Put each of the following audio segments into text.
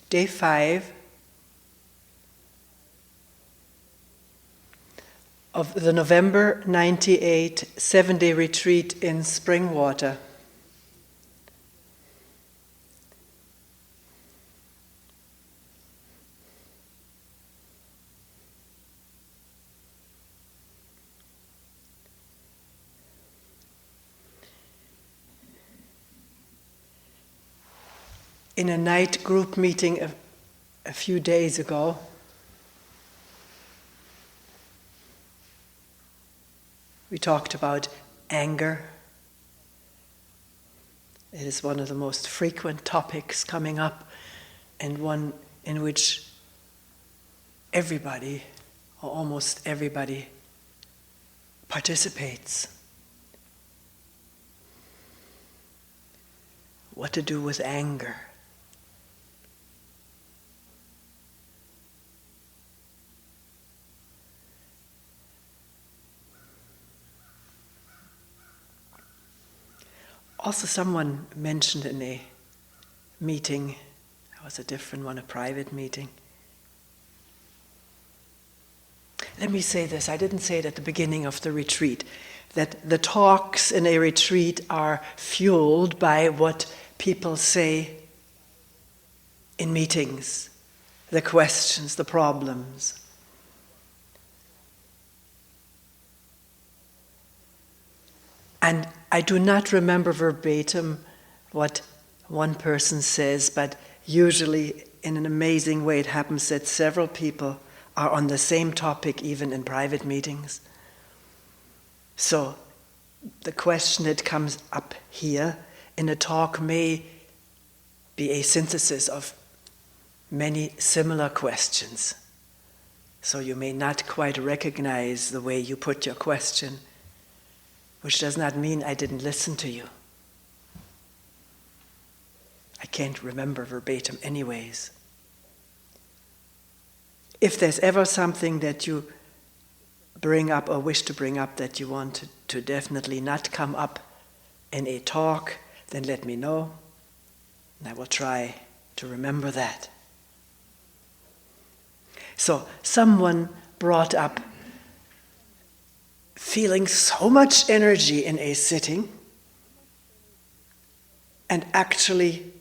Day 5 of the November 98 7-day retreat in Springwater. In a night group meeting a few days ago, we talked about anger. It is one of the most frequent topics coming up, and one in which everybody, or almost everybody, participates. What to do with anger? Also, someone mentioned in a meeting, that was a different one, a private meeting. Let me say this, I didn't say it at the beginning of the retreat, that the talks in a retreat are fueled by what people say in meetings, the questions, the problems. And I do not remember verbatim what one person says, but usually in an amazing way it happens that several people are on the same topic even in private meetings. So the question that comes up here in a talk may be a synthesis of many similar questions. So you may not quite recognize the way you put your question, which does not mean I didn't listen to you. I can't remember verbatim anyways. If there's ever something that you bring up or wish to bring up that you want to definitely not come up in a talk, then let me know, and I will try to remember that. So, someone brought up feeling so much energy in a sitting, and actually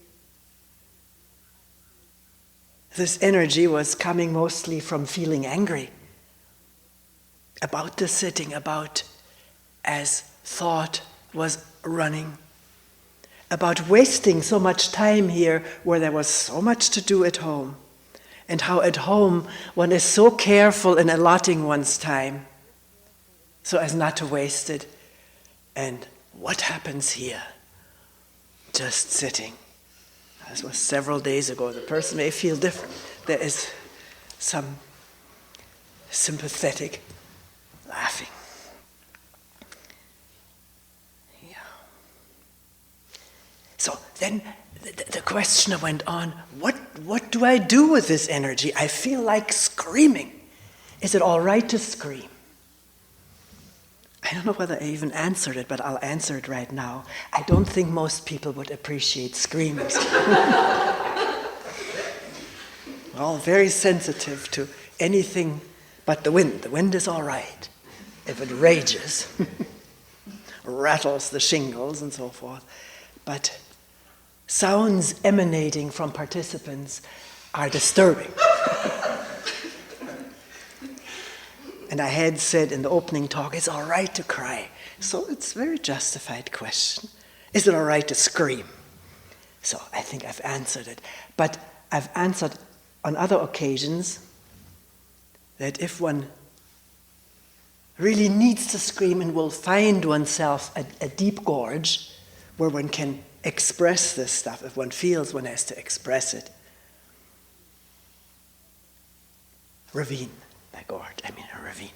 this energy was coming mostly from feeling angry about the sitting, about as thought was running, about wasting so much time here where there was so much to do at home, and how at home one is so careful in allotting one's time so as not to waste it. And what happens here? Just sitting. This was several days ago. The person may feel different. There is some sympathetic laughing. Yeah. So then the questioner went on, what do I do with this energy? I feel like screaming. Is it all right to scream? I don't know whether I even answered it, but I'll answer it right now. I don't think most people would appreciate screams. We're all very sensitive to anything but the wind. The wind is all right if it rages, rattles the shingles and so forth. But sounds emanating from participants are disturbing. And I had said in the opening talk, it's all right to cry. So it's a very justified question. Is it all right to scream? So I think I've answered it. But I've answered on other occasions that if one really needs to scream and will find oneself a deep gorge where one can express this stuff, if one feels one has to express it. Ravine. By gorge, I mean a ravine.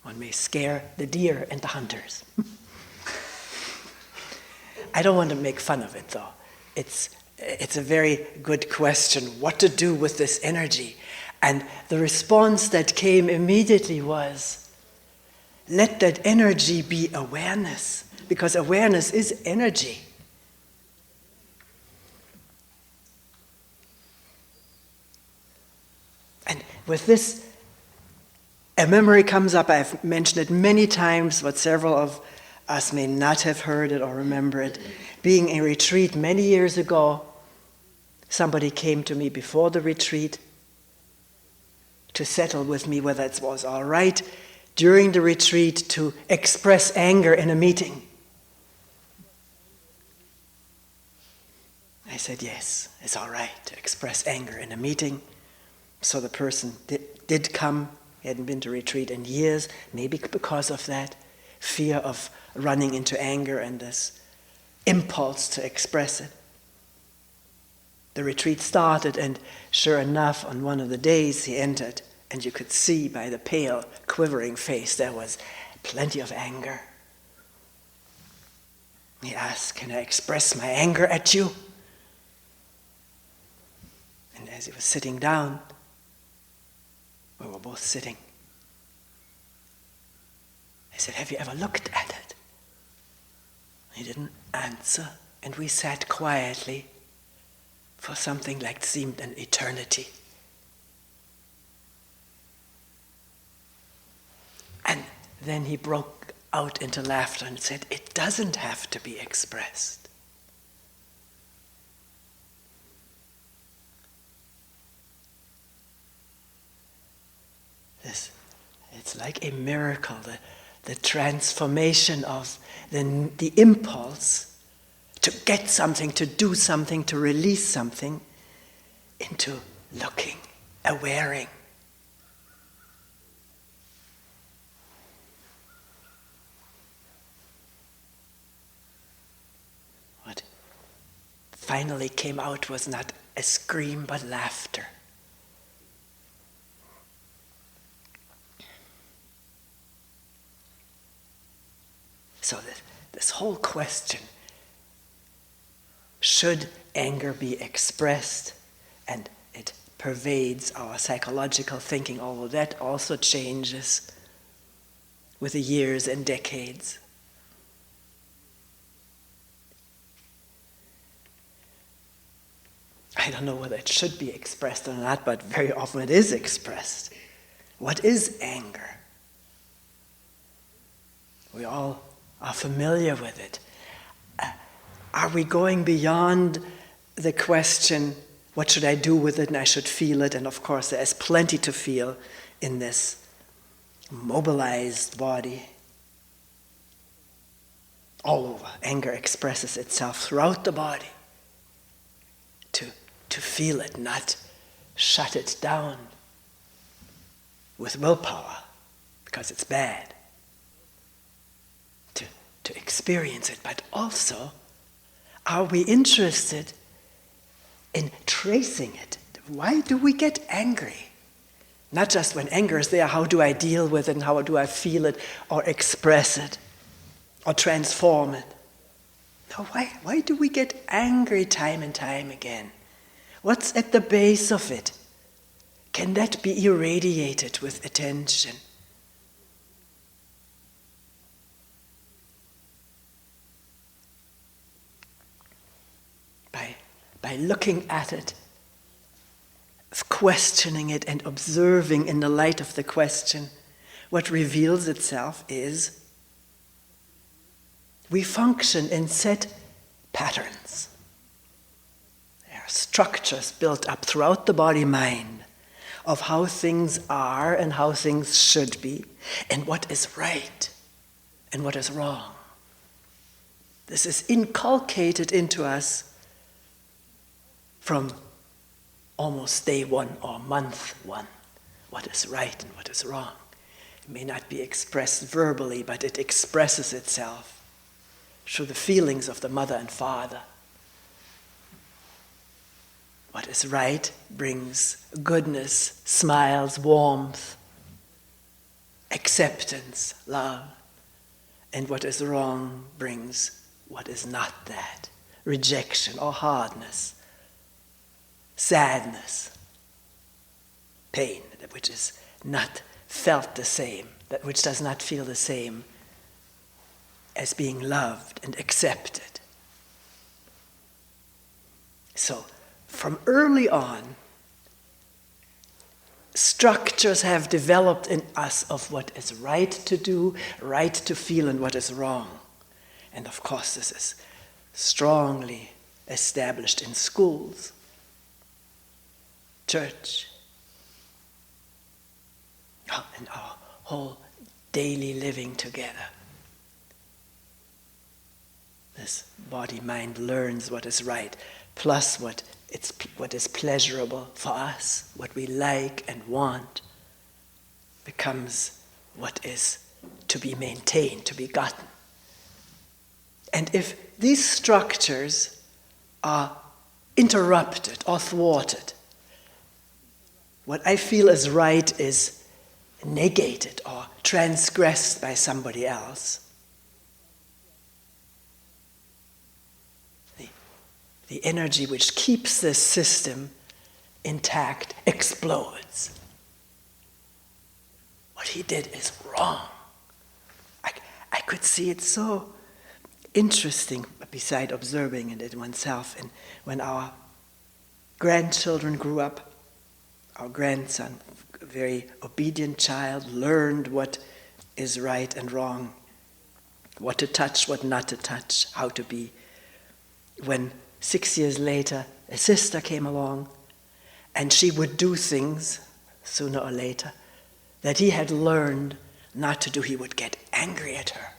One may scare the deer and the hunters. I don't want to make fun of it, though. It's a very good question, what to do with this energy. And the response that came immediately was, let that energy be awareness, because awareness is energy. with this, a memory comes up. I've mentioned it many times, but several of us may not have heard it or remember it. Being in a retreat many years ago, somebody came to me before the retreat to settle with me whether it was all right during the retreat to express anger in a meeting. I said, yes, it's all right to express anger in a meeting. So the person did come. He hadn't been to retreat in years, maybe because of that fear of running into anger and this impulse to express it. The retreat started, and sure enough, on one of the days he entered, and you could see by the pale, quivering face there was plenty of anger. He asked, can I express my anger at you? And as he was sitting down, we were both sitting. I said, have you ever looked at it? He didn't answer, and we sat quietly for something like seemed an eternity. And then he broke out into laughter and said, it doesn't have to be expressed. It's like a miracle, the transformation of the impulse to get something, to do something, to release something, into looking, awareing. What finally came out was not a scream, but laughter. So this whole question, should anger be expressed, and it pervades our psychological thinking, although that also changes with the years and decades. I don't know whether it should be expressed or not, but very often it is expressed. What is anger? We all are familiar with it. Are we going beyond the question, what should I do with it, and I should feel it? And of course, there's plenty to feel in this mobilized body. All over, anger expresses itself throughout the body. To feel it, not shut it down with willpower, because it's bad. To experience it, but also, are we interested in tracing it? Why do we get angry? Not just when anger is there, how do I deal with it, and how do I feel it, or express it, or transform it? No, why do we get angry time and time again? What's at the base of it? Can that be irradiated with attention? By looking at it, questioning it, and observing in the light of the question, what reveals itself is we function in set patterns. There are structures built up throughout the body-mind of how things are and how things should be, and what is right and what is wrong. This is inculcated into us from almost day one or month one, what is right and what is wrong. It may not be expressed verbally, but it expresses itself through the feelings of the mother and father. What is right brings goodness, smiles, warmth, acceptance, love. And what is wrong brings what is not that, rejection or hardness, sadness, pain, that which is not felt the same, that which does not feel the same as being loved and accepted. So, from early on, structures have developed in us of what is right to do, right to feel, and what is wrong. And of course, this is strongly established in schools, church, and our whole daily living together. This body-mind learns what is right, plus what is pleasurable for us, what we like and want, becomes what is to be maintained, to be gotten. And if these structures are interrupted or thwarted, what I feel is right is negated or transgressed by somebody else. The energy which keeps this system intact explodes. What he did is wrong. I could see it so interesting, beside observing it oneself. And when our grandchildren grew up, our grandson, a very obedient child, learned what is right and wrong, what to touch, what not to touch, how to be. When 6 years later, a sister came along, and she would do things, sooner or later, that he had learned not to do. He would get angry at her,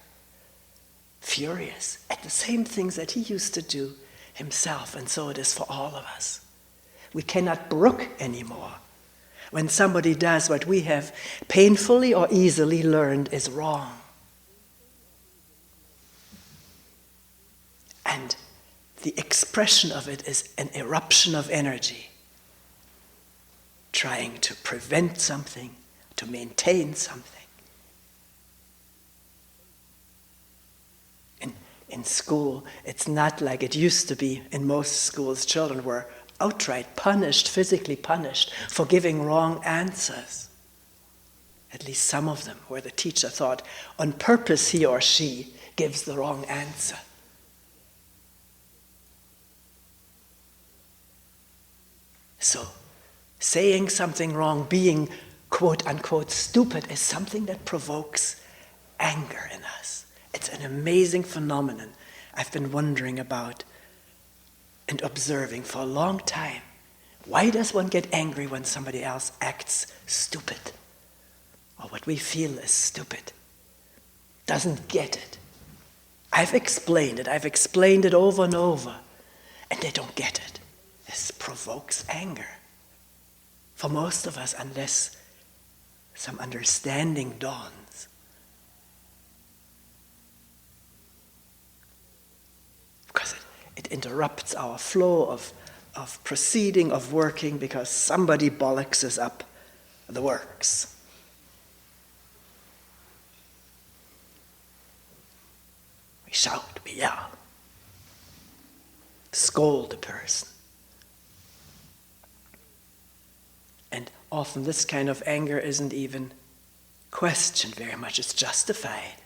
furious at the same things that he used to do himself, and so it is for all of us. We cannot brook anymore when somebody does what we have painfully or easily learned is wrong. And the expression of it is an eruption of energy, trying to prevent something, to maintain something. In school, it's not like it used to be in most schools. Children were outright punished, physically punished, for giving wrong answers. At least some of them, where the teacher thought on purpose he or she gives the wrong answer. So, saying something wrong, being quote-unquote stupid, is something that provokes anger in us. It's an amazing phenomenon I've been wondering about and observing for a long time. Why does one get angry when somebody else acts stupid? Or what we feel is stupid? Doesn't get it. I've explained it over and over, and they don't get it. This provokes anger for most of us, unless some understanding dawns. Because it interrupts our flow of proceeding, of working, because somebody bollocks us up the works. We shout, we yell, scold the person. And often this kind of anger isn't even questioned very much. It's justified.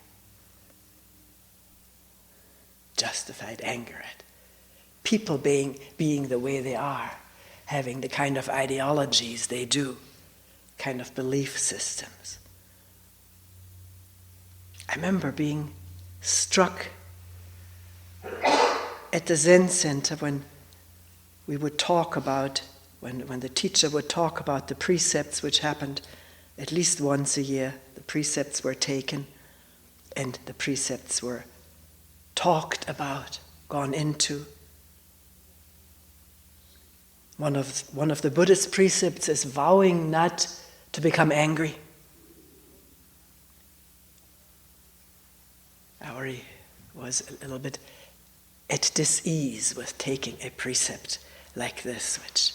Justified anger at people being the way they are, having the kind of ideologies they do, kind of belief systems. I remember being struck at the Zen Center when we would talk about when the teacher would talk about the precepts, which happened at least once a year. The precepts were taken and the precepts were talked about, gone into. One of the Buddhist precepts is vowing not to become angry. I already was a little bit at dis-ease with taking a precept like this, which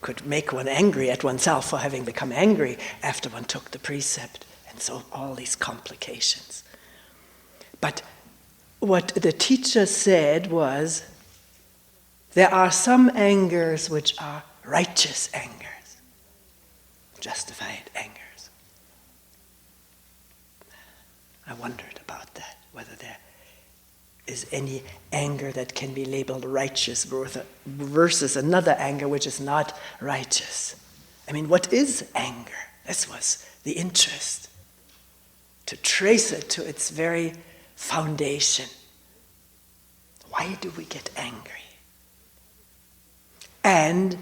could make one angry at oneself for having become angry after one took the precept, and so all these complications. But what the teacher said was, there are some angers which are righteous angers, justified angers. I wondered about that, whether there is any anger that can be labeled righteous versus another anger which is not righteous. I mean, what is anger? This was the interest. To trace it to its very foundation. Why do we get angry? And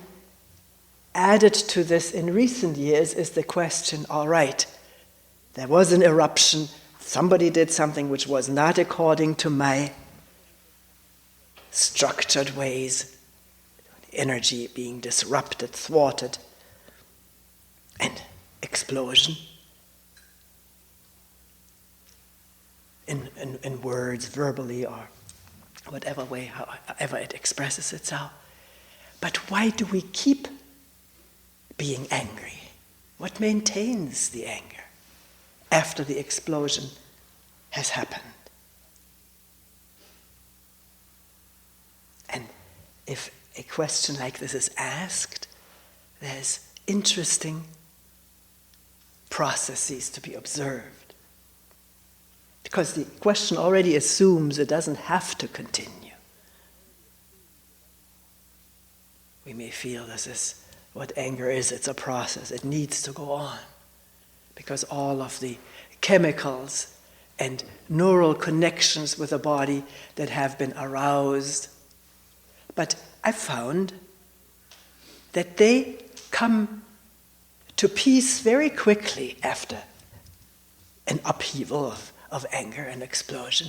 added to this in recent years is the question, all right, there was an eruption, somebody did something which was not according to my structured ways, energy being disrupted, thwarted, and explosion. In words, verbally, or whatever way, however it expresses itself. But why do we keep being angry? What maintains the anger after the explosion has happened? And if a question like this is asked, there's interesting processes to be observed. Because the question already assumes it doesn't have to continue. We may feel this is what anger is. It's a process. It needs to go on. Because all of the chemicals and neural connections with the body that have been aroused. But I found that they come to peace very quickly after an upheaval of anger and explosion.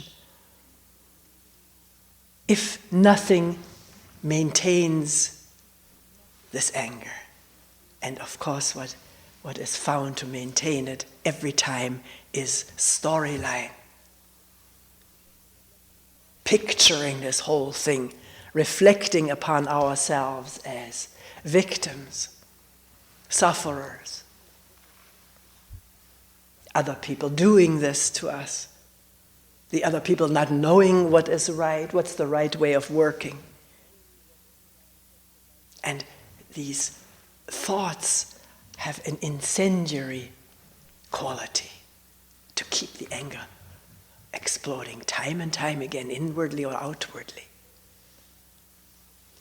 If nothing maintains this anger, and of course what is found to maintain it every time is storyline. Picturing this whole thing, reflecting upon ourselves as victims, sufferers, other people doing this to us, the other people not knowing what is right, what's the right way of working. And these thoughts have an incendiary quality to keep the anger exploding time and time again, inwardly or outwardly.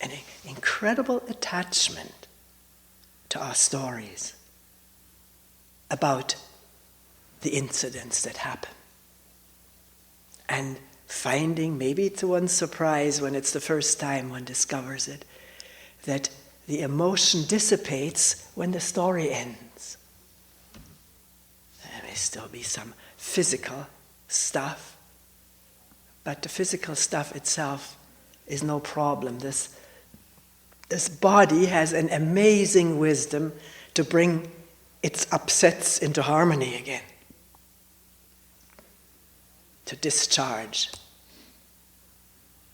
An incredible attachment to our stories about the incidents that happen. And finding, maybe to one's surprise when it's the first time one discovers it, that the emotion dissipates when the story ends. There may still be some physical stuff, but the physical stuff itself is no problem. This body has an amazing wisdom to bring its upsets into harmony again, to discharge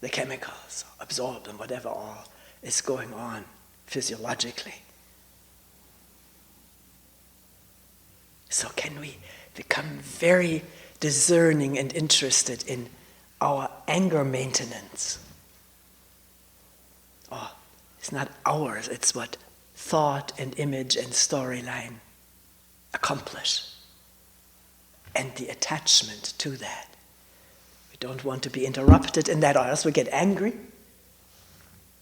the chemicals, absorb them, whatever all is going on physiologically. So can we become very discerning and interested in our anger maintenance? Oh, it's not ours, it's what thought and image and storyline accomplish. And the attachment to that. We don't want to be interrupted in that, or else we get angry.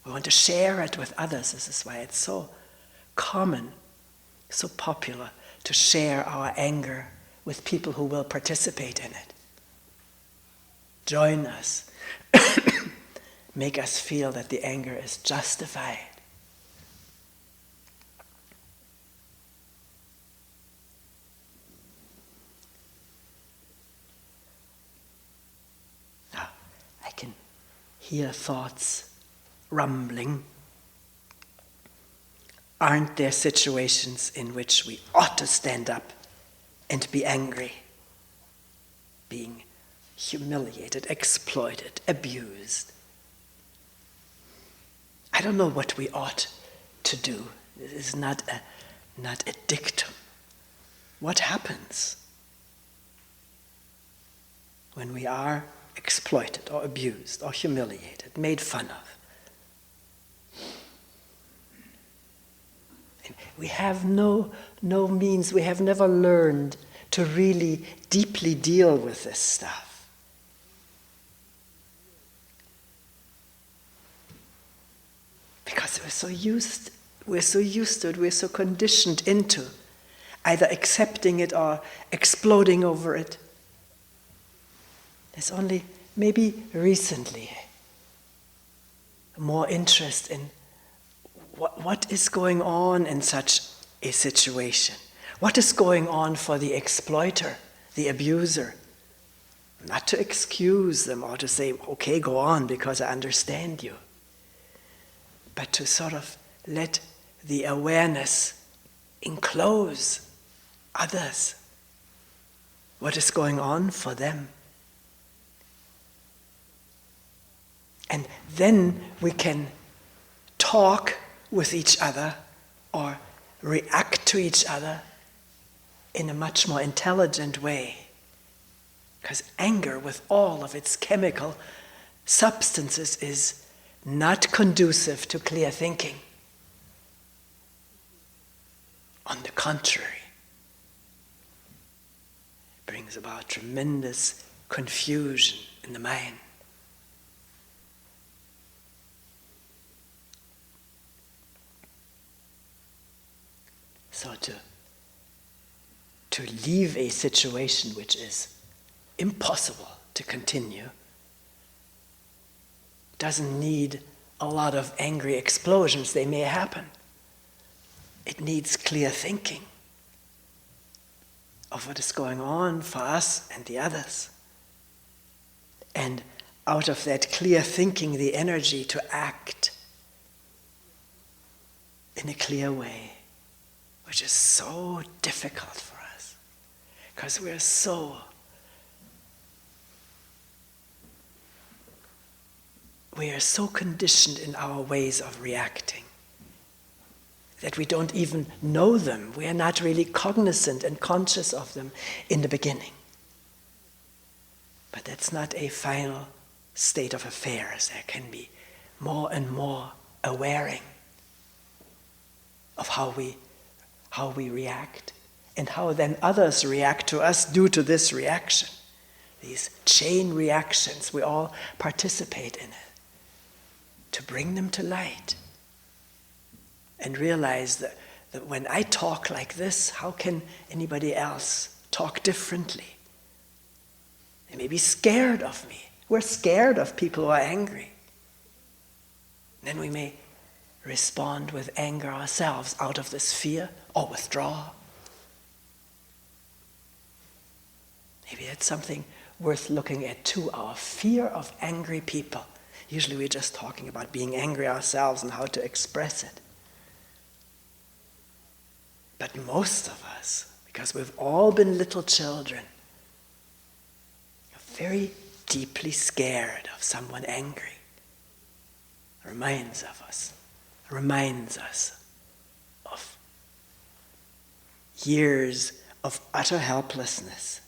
We want to share it with others. This is why it's so common, so popular to share our anger with people who will participate in it. Join us. Make us feel that the anger is justified. Now, I can hear thoughts rumbling. Aren't there situations in which we ought to stand up and be angry, being humiliated, exploited, abused? I don't know what we ought to do. It is not a dictum. What happens when we are exploited or abused or humiliated, made fun of? We have no means, we have never learned to really deeply deal with this stuff. Because we're so used we're so used to it, we're so conditioned into either accepting it or exploding over it. There's only maybe recently more interest in what is going on in such a situation. What is going on for the exploiter, the abuser? Not to excuse them or to say, okay, go on because I understand you. But to sort of let the awareness enclose others. What is going on for them? And then we can talk with each other or react to each other in a much more intelligent way. Because anger, with all of its chemical substances, is not conducive to clear thinking. On the contrary, it brings about tremendous confusion in the mind. So to leave a situation which is impossible to continue doesn't need a lot of angry explosions. They may happen. It needs clear thinking of what is going on for us and the others. And out of that clear thinking, the energy to act in a clear way, which is so difficult for us, because we're so conditioned in our ways of reacting that we don't even know them. We are not really cognizant and conscious of them in the beginning. But that's not a final state of affairs. There can be more and more awareing of how we react and how then others react to us due to this reaction. These chain reactions, we all participate in it. To bring them to light and realize that when I talk like this, how can anybody else talk differently? They may be scared of me. We're scared of people who are angry. Then we may respond with anger ourselves out of this fear or withdraw. Maybe it's something worth looking at too, our fear of angry people. Usually we're just talking about being angry ourselves and how to express it. But most of us, because we've all been little children, are very deeply scared of someone angry. Reminds us of years of utter helplessness,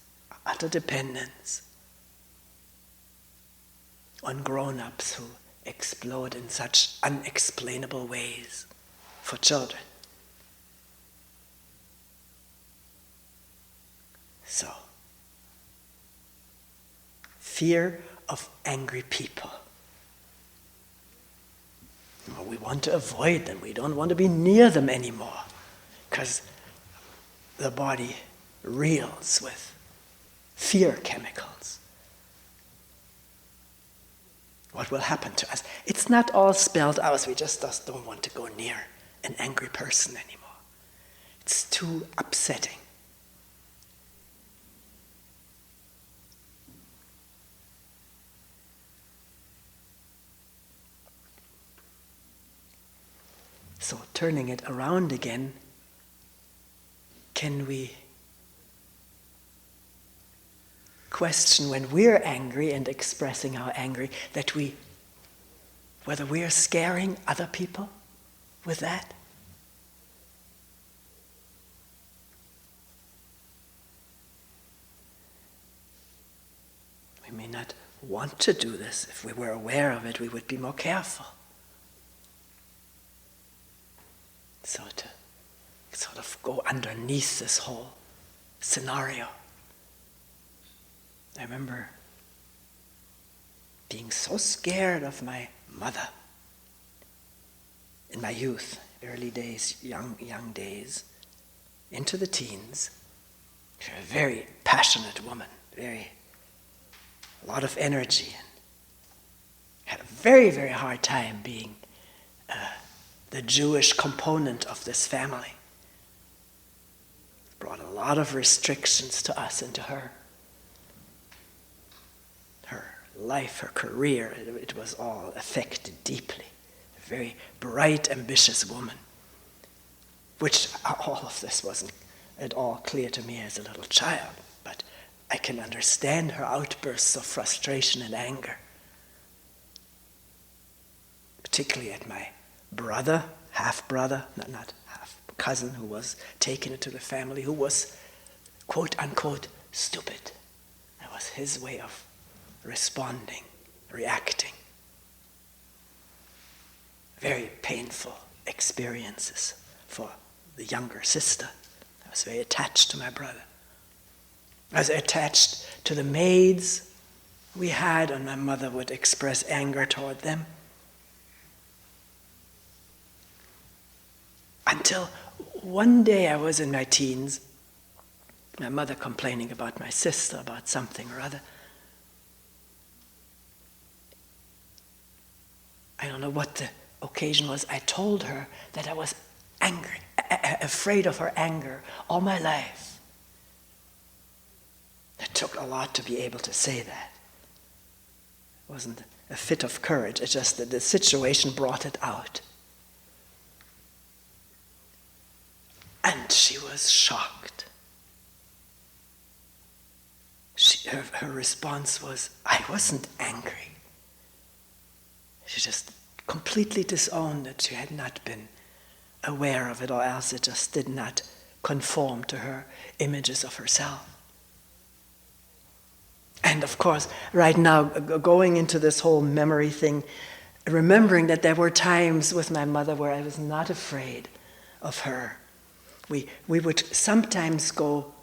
utter dependence on grown-ups who explode in such unexplainable ways for children. So, fear of angry people. Well, we want to avoid them. We don't want to be near them anymore because the body reels with fear chemicals. What will happen to us? It's not all spelled out. We just don't want to go near an angry person anymore. It's too upsetting. So turning it around again, can we question when we're angry and expressing our anger that whether we are scaring other people with that? We may not want to do this. If we were aware of it, we would be more careful. So to sort of go underneath this whole scenario. I remember being so scared of my mother in my youth, early days, young days, into the teens. She was a very passionate woman, a lot of energy, and had a very, very hard time being the Jewish component of this family. It brought a lot of restrictions to us and to her. Her life, her career, it was all affected deeply. A very bright, ambitious woman, which all of this wasn't at all clear to me as a little child, but I can understand her outbursts of frustration and anger, particularly at my brother, half-brother, not half-cousin, who was taken into the family, who was, quote-unquote, stupid. That was his way of responding, reacting. Very painful experiences for the younger sister. I was very attached to my brother. I was attached to the maids we had, and my mother would express anger toward them. Until one day I was in my teens, my mother complaining about my sister, about something or other. I don't know what the occasion was. I told her that I was angry, afraid of her anger all my life. It took a lot to be able to say that. It wasn't a fit of courage, it's just that the situation brought it out. And she was shocked. Her response was, I wasn't angry. She just completely disowned that she had not been aware of it, or else it just did not conform to her images of herself. And of course, right now, going into this whole memory thing, remembering that there were times with my mother where I was not afraid of her. We would sometimes go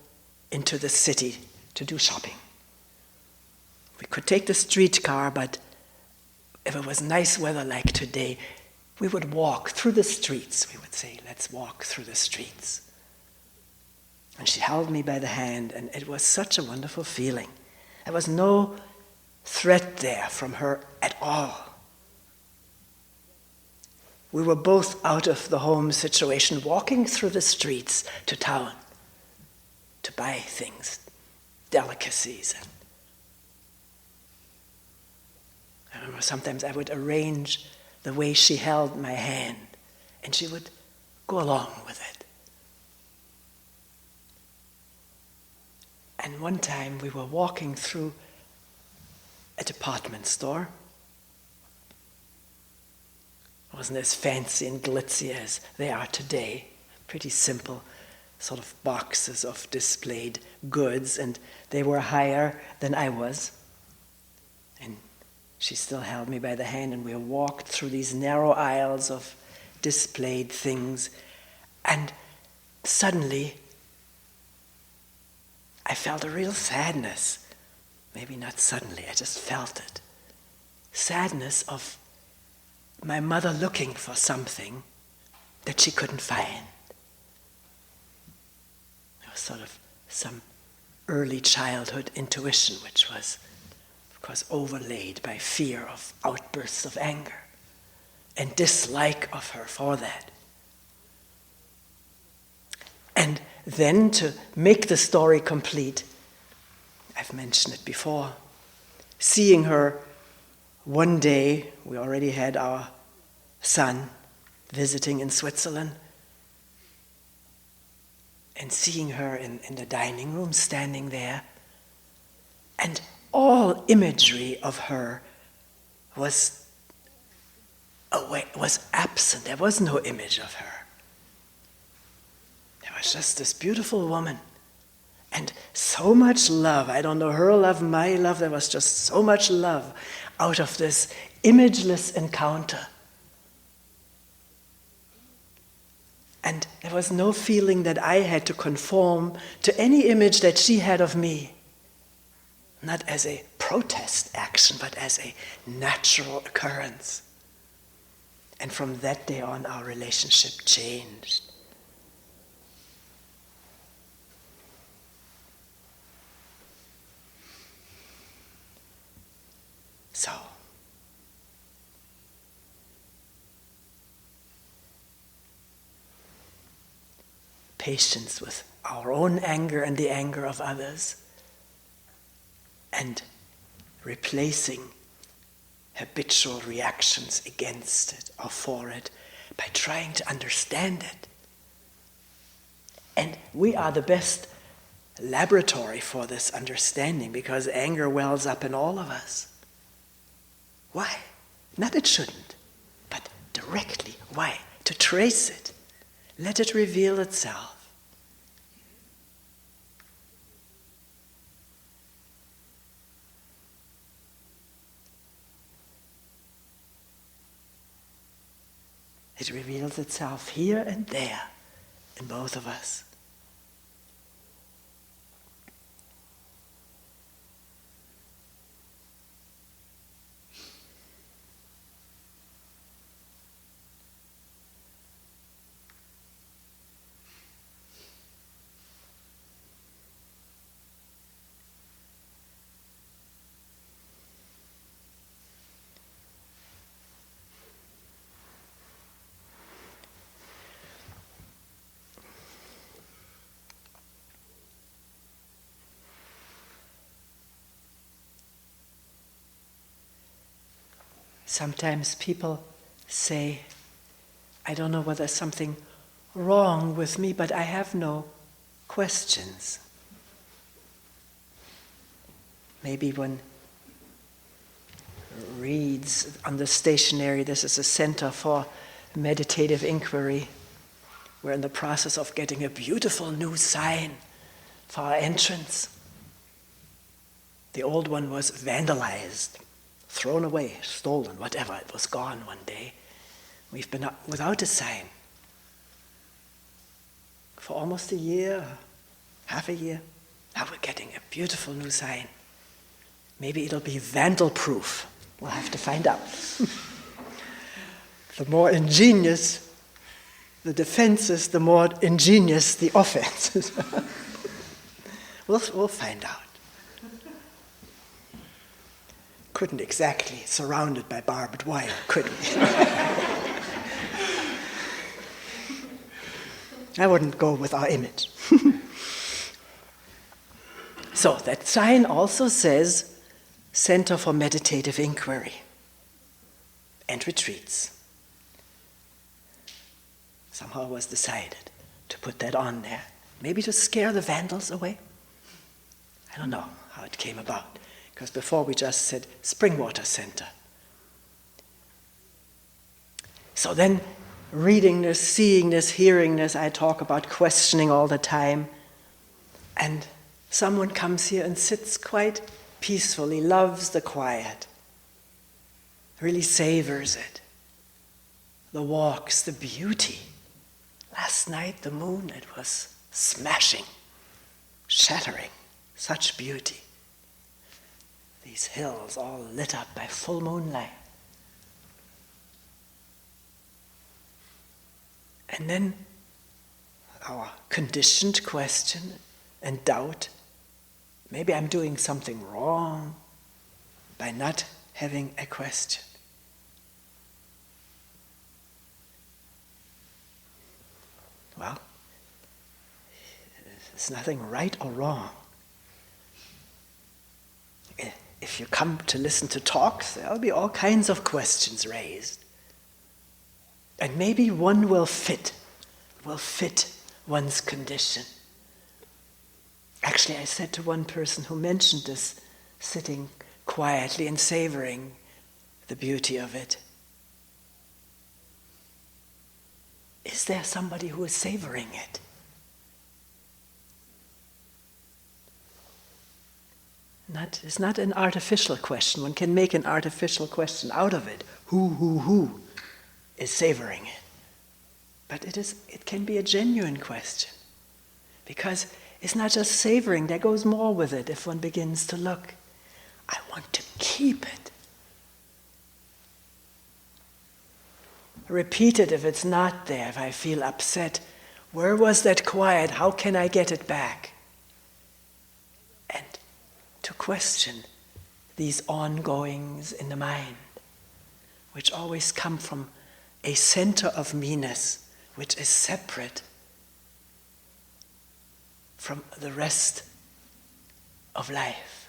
into the city to do shopping. We could take the streetcar, but if it was nice weather like today, we would walk through the streets. We would say, let's walk through the streets. And she held me by the hand, and it was such a wonderful feeling. There was no threat there from her at all. We were both out of the home situation, walking through the streets to town to buy things, delicacies. And I remember sometimes I would arrange the way she held my hand, and she would go along with it. And one time we were walking through a department store. It wasn't as fancy and glitzy as they are today. Pretty simple sort of boxes of displayed goods, and they were higher than I was. And she still held me by the hand, and we walked through these narrow aisles of displayed things. And suddenly, I felt a real sadness. Maybe not suddenly, I just felt it. Sadness of my mother looking for something that she couldn't find. It was sort of some early childhood intuition, which was, of course, overlaid by fear of outbursts of anger and dislike of her for that. And then, to make the story complete, I've mentioned it before, seeing her one day, we already had our son visiting in Switzerland, and seeing her in the dining room, standing there, and all imagery of her was absent. There was no image of her. There was just this beautiful woman, and so much love. I don't know, her love, my love, there was just so much love out of this imageless encounter. And there was no feeling that I had to conform to any image that she had of me. Not as a protest action, but as a natural occurrence. And from that day on, our relationship changed. So, patience with our own anger and the anger of others, and replacing habitual reactions against it or for it by trying to understand it. And we are the best laboratory for this understanding, because anger wells up in all of us. Why? Not it shouldn't, but directly. Why? To trace it. Let it reveal itself. It reveals itself here and there in both of us. Sometimes people say, I don't know whether there's something wrong with me, but I have no questions. Maybe one reads on the stationery, this is a center for meditative inquiry. We're in the process of getting a beautiful new sign for our entrance. The old one was vandalized, thrown away, stolen, whatever. It was gone one day. We've been without a sign for almost a year, half a year. Now we're getting a beautiful new sign. Maybe it'll be vandal-proof. We'll have to find out. The more ingenious the defenses, the more ingenious the offenses. We'll find out. Couldn't exactly surround it by barbed wire, could we? I wouldn't go with our image. So that sign also says Center for Meditative Inquiry and Retreats. Somehow it was decided to put that on there. Maybe to scare the vandals away. I don't know how it came about. Because before we just said Springwater Center. So then, reading this, seeing this, hearing this, I talk about questioning all the time. And someone comes here and sits quite peacefully, loves the quiet, really savors it. The walks, the beauty. Last night, the moon, it was smashing, shattering, such beauty. These hills all lit up by full moonlight. And then our conditioned question and doubt, maybe I'm doing something wrong by not having a question. Well, there's nothing right or wrong. If you come to listen to talks, there'll be all kinds of questions raised. And maybe one will fit one's condition. Actually, I said to one person who mentioned this, sitting quietly and savoring the beauty of it, is there somebody who is savoring it? It's not an artificial question. One can make an artificial question out of it. Who is savoring it? But it can be a genuine question. Because it's not just savoring, there goes more with it if one begins to look. I want to keep it. repeat it if it's not there, if I feel upset. Where was that quiet? How can I get it back? And to question these ongoings in the mind, which always come from a center of me-ness, which is separate from the rest of life.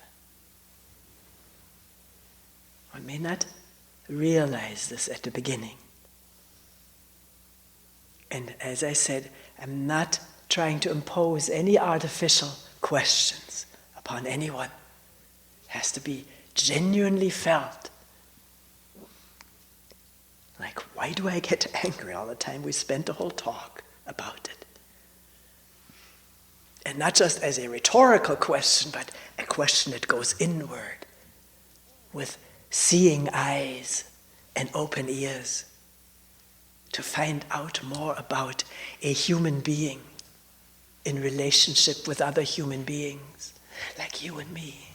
One may not realize this at the beginning. And as I said, I'm not trying to impose any artificial questions upon anyone. It has to be genuinely felt. Like, why do I get angry all the time? We spent the whole talk about it. And not just as a rhetorical question, but a question that goes inward with seeing eyes and open ears to find out more about a human being in relationship with other human beings like you and me.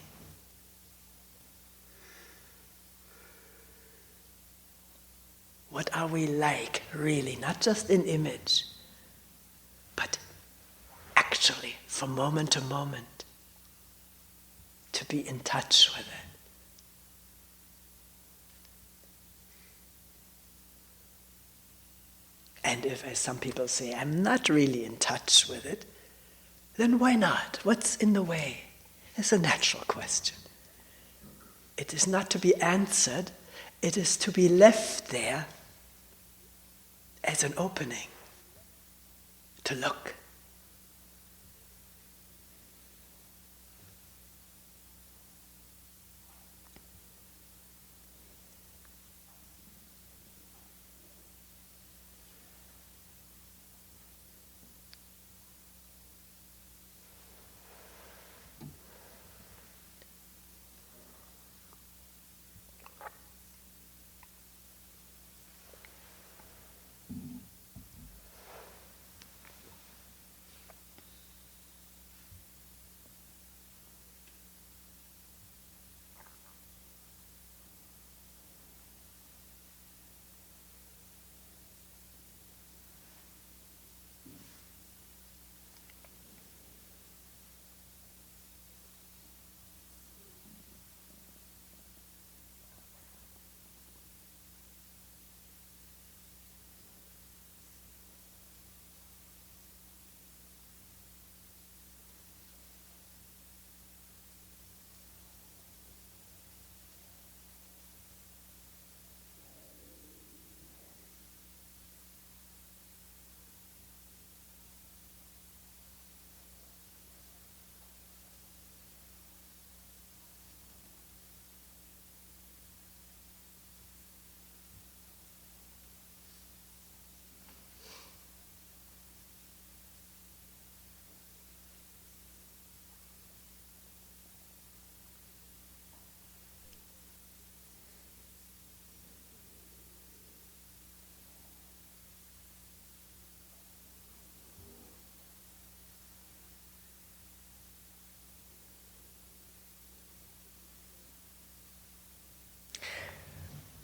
What are we like, really? Not just in image, but actually, from moment to moment, to be in touch with it. And if, as some people say, I'm not really in touch with it, then why not? What's in the way? It's a natural question. It is not to be answered, it is to be left there as an opening to look.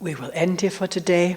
We will end here for today.